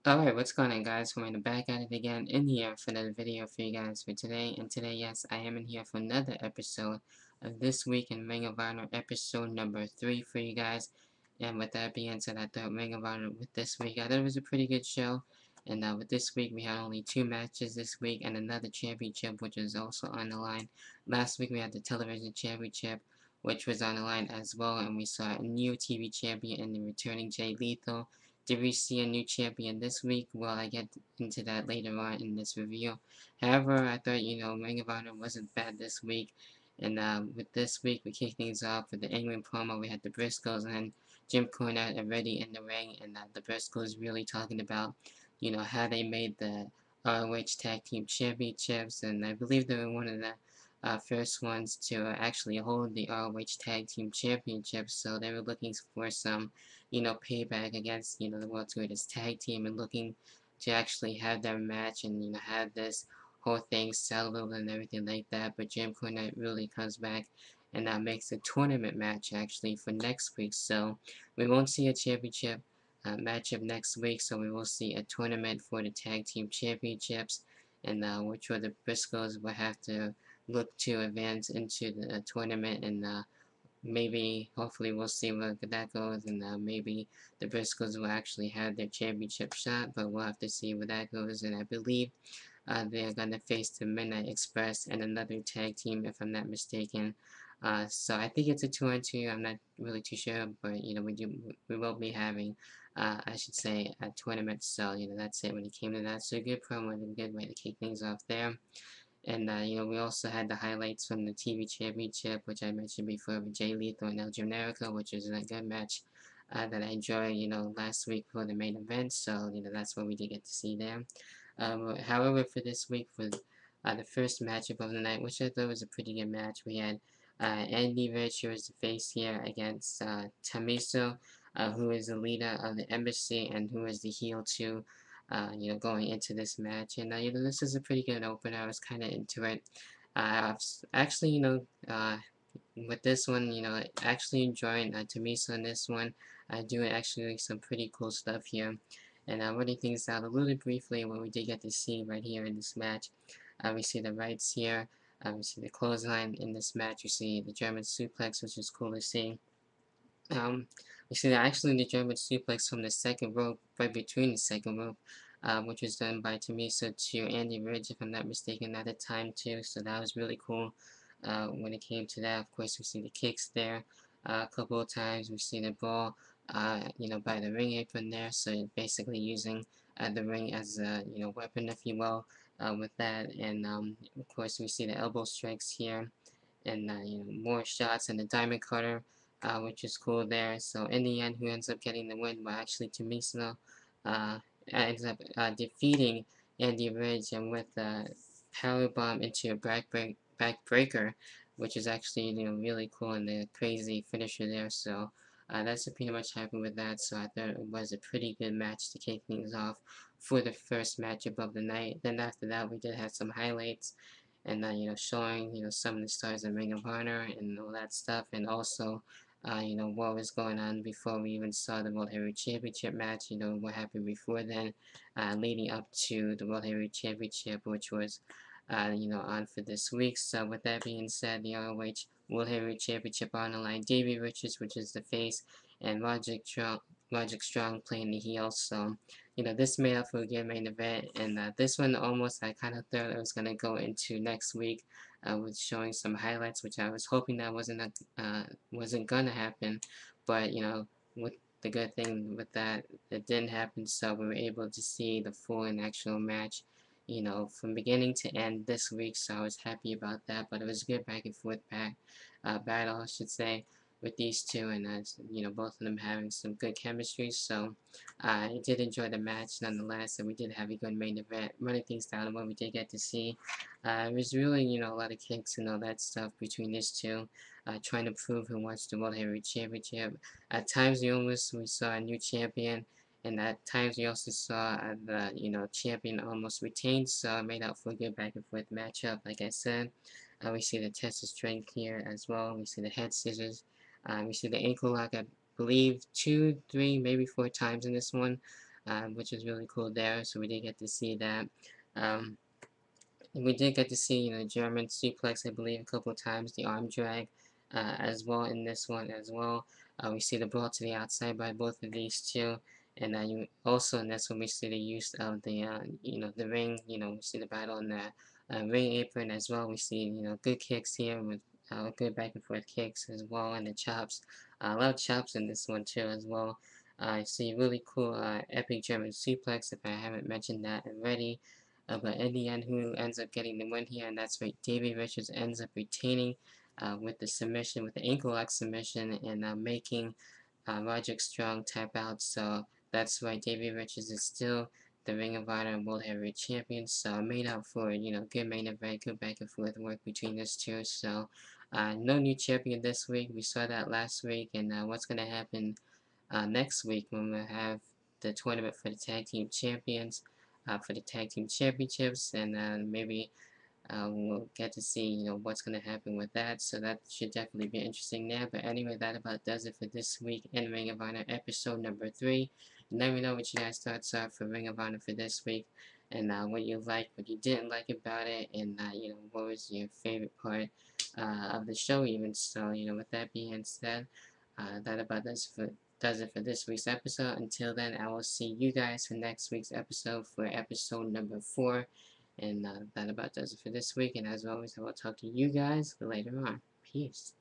Alright, what's going on guys? We're back at it again in here for another video for you guys for today. And today, yes, I am in here for another episode of This Week in Ring of Honor episode number 3 for you guys. And with that being said, I thought Ring of Honor with this week, I thought it was a pretty good show. And with this week, we had only 2 matches this week and another championship, which was also on the line. Last week, we had the television championship, which was on the line as well. And we saw a new TV champion and the returning Jay Lethal. Did we see a new champion this week? Well, I get into that later on in this review. However, I thought, Ring of Honor wasn't bad this week. And with this week, we kick things off with the England promo. We had the Briscoes and Jim Cornette already in the ring. And the Briscoes really talking about, how they made the ROH Tag Team Championships. And I believe they were one of the first ones to actually hold the ROH Tag Team Championships. So they were looking for some payback against, the World's Greatest Tag Team and looking to actually have their match and, have this whole thing settled and everything like that. But Jim Cornette really comes back and makes a tournament match actually for next week. So we won't see a championship matchup next week. So we will see a tournament for the Tag Team Championships, and which the Briscoes will have to look to advance into the tournament and maybe, hopefully, we'll see where that goes, and maybe the Briscoes will actually have their championship shot, but we'll have to see where that goes. And I believe they're gonna face the Midnight Express and another tag team, if I'm not mistaken. So I think it's a 2-on-2. I'm not really too sure, but we will be having, I should say, a tournament. So that's it when it came to that. So a good promo and a good way to kick things off there. And we also had the highlights from the TV Championship, which I mentioned before, with Jay Lethal and El Generico, which was a good match that I enjoyed, last week for the main event. So, that's what we did get to see there. However, for this week, for the first matchup of the night, which I thought was a pretty good match, we had Andy Rich, who was the face here, against Tamiso, who is the leader of the Embassy and who is the heel too, going into this match. And, this is a pretty good opener. I was kind of into it. I've actually, with this one, actually enjoying Tamiso in this one. Doing actually some pretty cool stuff here. And running things out a little briefly, what we did get to see right here in this match. We see the rights here. We see the clothesline in this match. You see the German suplex, which is cool to see. Um, we see that actually the German suplex from the second rope, right between the second rope, which was done by Tomisa to Andy Ridge, if I'm not mistaken, at the time too. So that was really cool. When it came to that, of course, we see the kicks there a couple of times. We see the ball, by the ring apron there. So basically using the ring as a weapon, if you will, with that. And of course, we see the elbow strikes here, and more shots and the diamond cutter, which is cool there. So in the end, who ends up getting the win? Well, actually, Tomisino ends up defeating Andy Ridge and with a power bomb into a backbreaker, which is actually really cool and the crazy finisher there. So that's pretty much happened with that. So I thought it was a pretty good match to kick things off for the first matchup of the night. Then after that, we did have some highlights and showing some of the stars in Ring of Honor and all that stuff, and also what was going on before we even saw the World Heavyweight Championship match. What happened before then, leading up to the World Heavyweight Championship, which was on for this week. So with that being said, the ROH World Heavyweight Championship on the line. Davey Richards, which is the face, and Logic Strong playing the heel. So this made up for a good main event, and this one almost I kind of thought it was gonna go into next week, with showing some highlights, which I was hoping that wasn't gonna happen, but with the good thing with that, it didn't happen, so we were able to see the full and actual match, from beginning to end this week. So I was happy about that, but it was a good back and forth battle, I should say, with these two, and both of them having some good chemistry. So I did enjoy the match nonetheless, and we did have a good main event. Running things down and what we did get to see, it was really a lot of kicks and all that stuff between these two, trying to prove who wants the World Heavyweight Championship. At times we saw a new champion, and at times we also saw the champion almost retained, so it made out for a good back and forth matchup. Like I said, we see the test of strength here as well. We see the head scissors. We see the ankle lock, I believe 2, 3, maybe 4 times in this one. which was really cool there. So we did get to see that. Um, we did get to see, German suplex, I believe, a couple of times, the arm drag as well in this one as well. We see the brawl to the outside by both of these two. And also in this one, we see the use of the ring, we see the battle on the ring apron as well. We see, good kicks here with good back and forth kicks as well, and the chops. A lot of chops in this one too as well. I see really cool epic German suplex, if I haven't mentioned that already. But in the end, who ends up getting the win here? And that's right, Davey Richards ends up retaining with the submission, with the ankle lock submission, and making Roderick Strong tap out. So that's why Davey Richards is still the Ring of Honor World Heavyweight Champion. So made up for, good main event, good back and forth work between these two. So no new champion this week. We saw that last week, and what's going to happen next week when we have the tournament for the tag team champions, for the tag team championships, and maybe we'll get to see, what's going to happen with that. So that should definitely be interesting there. But anyway, that about does it for this week in Ring of Honor episode number 3. Let me know what you guys' thoughts are for Ring of Honor for this week, and what you liked, what you didn't like about it, and what was your favorite part of the show even. So with that being said, that about does it for this week's episode. Until then, I will see you guys for next week's episode, for episode number 4. And that about does it for this week. And as always, I will talk to you guys later on. Peace.